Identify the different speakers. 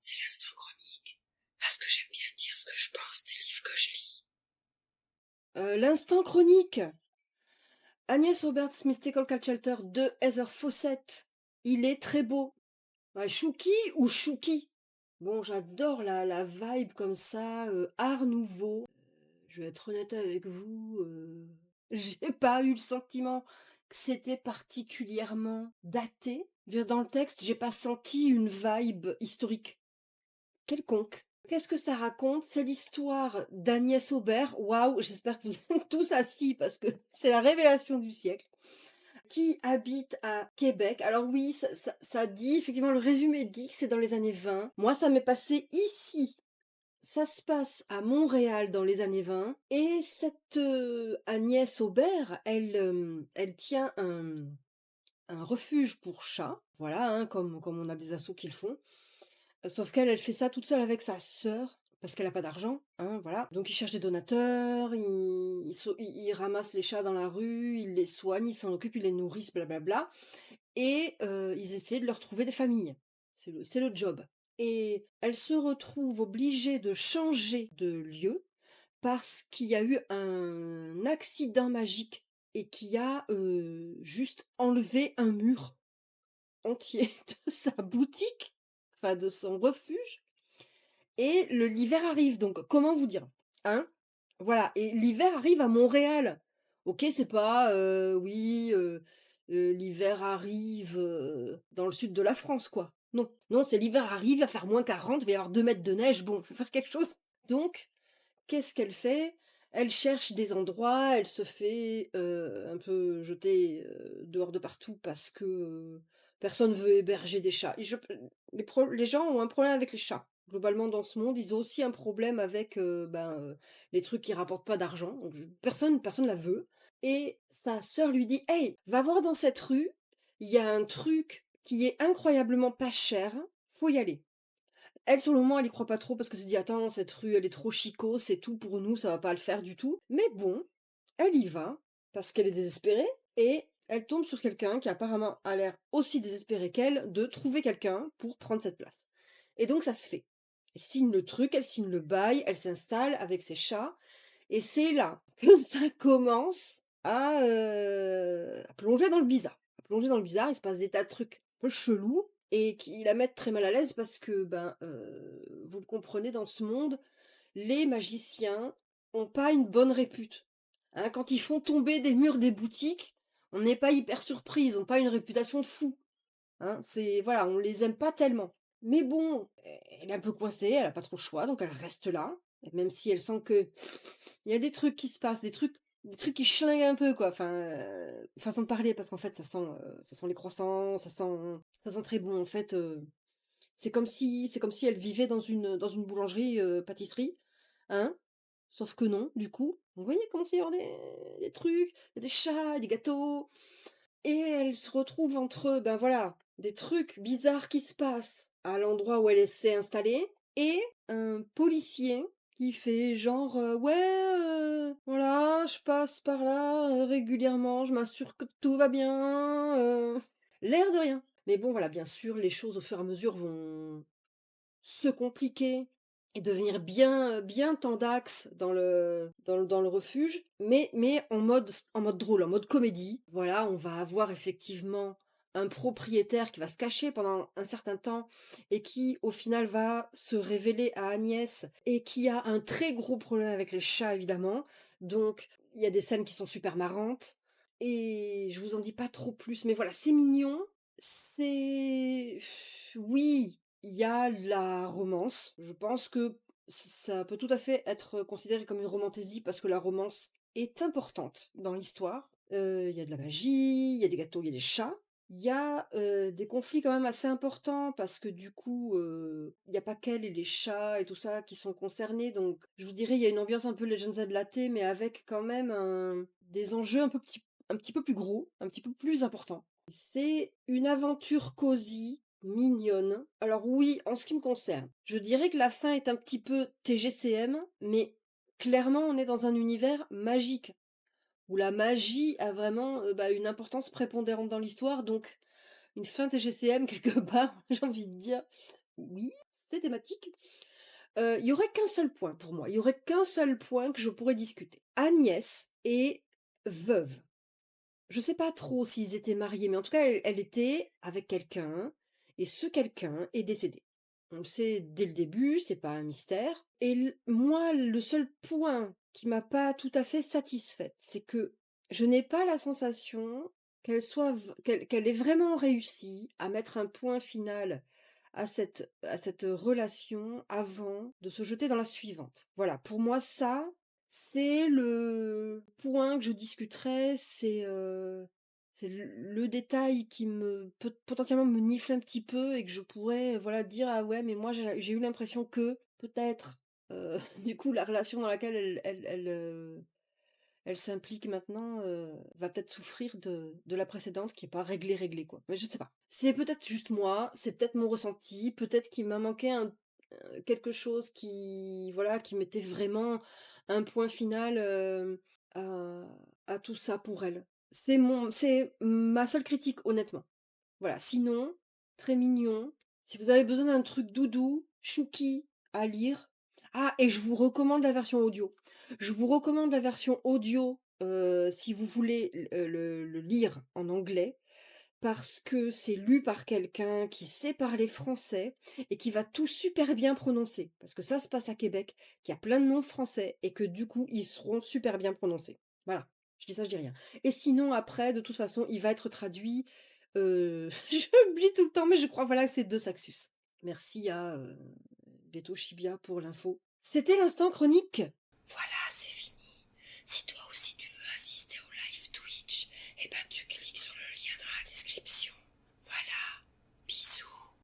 Speaker 1: C'est l'instant chronique, parce que j'aime bien dire ce que je pense des livres que je lis.
Speaker 2: L'instant chronique. Agnès Roberts' Mystical Cat Shelter de Heather Fawcett. Il est très beau. Ouais, Chouki ou Chouki. Bon, j'adore la vibe comme ça, art nouveau. Je vais être honnête avec vous, j'ai pas eu le sentiment que c'était particulièrement daté. Je veux dire, dans le texte, j'ai pas senti une vibe historique quelconque. Qu'est-ce que ça raconte? C'est l'histoire d'Agnès Aubert. Waouh, j'espère que vous êtes tous assis parce que c'est la révélation du siècle. Qui habite à Québec. Alors oui, ça dit, effectivement, le résumé dit que c'est dans les années 20. Moi, ça m'est passé ici. Ça se passe à Montréal dans les années 20. Et cette Agnès Aubert, elle tient un refuge pour chats. Voilà, hein, comme on a des assos qui le font. Sauf qu'elle, elle fait ça toute seule avec sa sœur, parce qu'elle a pas d'argent, hein, voilà. Donc ils cherchent des donateurs, ils ramassent les chats dans la rue, ils les soignent, ils s'en occupent, ils les nourrissent, blablabla. Et ils essaient de leur trouver des familles. C'est le job. Et elle se retrouve obligée de changer de lieu parce qu'il y a eu un accident magique et qui a juste enlevé un mur entier de sa boutique, enfin de son refuge. Et l'hiver arrive, donc comment vous dire? Hein? Voilà, et l'hiver arrive à Montréal. OK, c'est pas, oui, l'hiver arrive, dans le sud de la France, quoi. Non, non, c'est l'hiver arrive, il va faire -40, il va y avoir 2 mètres de neige, bon, faut faire quelque chose. Donc, qu'est-ce qu'elle fait? Elle cherche des endroits, elle se fait, un peu jeter, dehors de partout parce que, personne veut héberger des chats. Et les gens ont un problème avec les chats. Globalement, dans ce monde, ils ont aussi un problème avec, les trucs qui rapportent pas d'argent. Donc personne la veut. Et sa sœur lui dit: «Hey, va voir dans cette rue, il y a un truc qui est incroyablement pas cher, faut y aller». Elle, sur le moment, elle y croit pas trop parce qu'elle se dit: «Attends, cette rue, elle est trop chico, c'est tout pour nous, ça va pas le faire du tout». Mais bon, elle y va parce qu'elle est désespérée et elle tombe sur quelqu'un qui apparemment a l'air aussi désespéré qu'elle de trouver quelqu'un pour prendre cette place. Et donc ça se fait. Elle signe le truc, elle signe le bail, elle s'installe avec ses chats et c'est là que ça commence à plonger dans le bizarre. À plonger dans le bizarre, il se passe des tas de trucs un peu chelous et qui la mettent très mal à l'aise parce que, vous le comprenez, dans ce monde, les magiciens ont pas une bonne répute. Hein, quand ils font tomber des murs des boutiques, on n'est pas hyper surpris, ils ont pas une réputation de fou. Hein, c'est voilà, on les aime pas tellement. Mais bon, elle est un peu coincée, elle a pas trop le choix, donc elle reste là. Et même si elle sent que il y a des trucs qui se passent, des trucs qui schlinguent un peu quoi. Enfin, façon de parler parce qu'en fait ça sent les croissants, ça sent très bon en fait. C'est comme si elle vivait dans une boulangerie pâtisserie, hein. Sauf que non, du coup. Vous voyez comment c'est y avoir des trucs, il y a des chats, des gâteaux. Et elle se retrouve entre, ben voilà, des trucs bizarres qui se passent à l'endroit où elle s'est installée et un policier qui fait genre, «Ouais, voilà, je passe par là, régulièrement, je m'assure que tout va bien», l'air de rien. Mais bon, voilà, bien sûr, les choses au fur et à mesure vont se compliquer et devenir bien tendax dans le refuge, mais en mode drôle, en mode comédie. Voilà, on va avoir effectivement un propriétaire qui va se cacher pendant un certain temps et qui, au final, va se révéler à Agnès et qui a un très gros problème avec les chats, évidemment. Donc, il y a des scènes qui sont super marrantes et je vous en dis pas trop plus, mais voilà, c'est mignon. C'est oui, il y a la romance. Je pense que ça peut tout à fait être considéré comme une romantaisie parce que la romance est importante dans l'histoire. Il y a de la magie, il y a des gâteaux, il y a des chats. Il y a, des conflits quand même assez importants parce que du coup, il y a pas qu'elle et les chats et tout ça qui sont concernés, donc je vous dirais, il y a une ambiance un peu Legends of Latte, mais avec quand même des enjeux un petit peu plus gros, un petit peu plus importants. C'est une aventure cosy, mignonne. Alors oui, en ce qui me concerne, je dirais que la fin est un petit peu TGCM, mais clairement, on est dans un univers magique, où la magie a vraiment, une importance prépondérante dans l'histoire, donc une fin TGCM quelque part, j'ai envie de dire, oui. c'est thématique. Il y aurait qu'un seul point pour moi, il y aurait qu'un seul point que je pourrais discuter. Agnès est veuve. Je sais pas trop s'ils étaient mariés, mais en tout cas, elle était avec quelqu'un et ce quelqu'un est décédé. On le sait dès le début, c'est pas un mystère et moi, le seul point qui m'a pas tout à fait satisfaite, c'est que je n'ai pas la sensation qu'elle ait vraiment réussi à mettre un point final à cette relation avant de se jeter dans la suivante. Voilà, pour moi, ça, c'est le point que je discuterais, c'est le détail qui me peut potentiellement me nifle un petit peu et que je pourrais, voilà, dire: «Ah ouais, mais moi j'ai eu l'impression que, peut-être, du coup, la relation dans laquelle elle s'implique maintenant, va peut-être souffrir de la précédente qui est pas réglée, quoi». Mais je sais pas. C'est peut-être juste moi, c'est peut-être mon ressenti, peut-être qu'il m'a manqué quelque chose qui, voilà, qui mettait vraiment un point final, à tout ça pour elle. C'est ma seule critique, honnêtement. Voilà, sinon, très mignon. Si vous avez besoin d'un truc doudou, chouki à lire. Ah, et je vous recommande la version audio. Je vous recommande la version audio si vous voulez le lire en anglais, parce que c'est lu par quelqu'un qui sait parler français et qui va tout super bien prononcer. Parce que ça se passe à Québec, qu'il y a plein de noms français et que du coup, ils seront super bien prononcés. Voilà, je dis ça, je dis rien. Et sinon, après, de toute façon, il va être traduit. J'oublie tout le temps, mais je crois, voilà, c'est de Saxus. Merci à Leto Shibia pour l'info. C'était l'instant chronique.
Speaker 1: Voilà, c'est fini. Si toi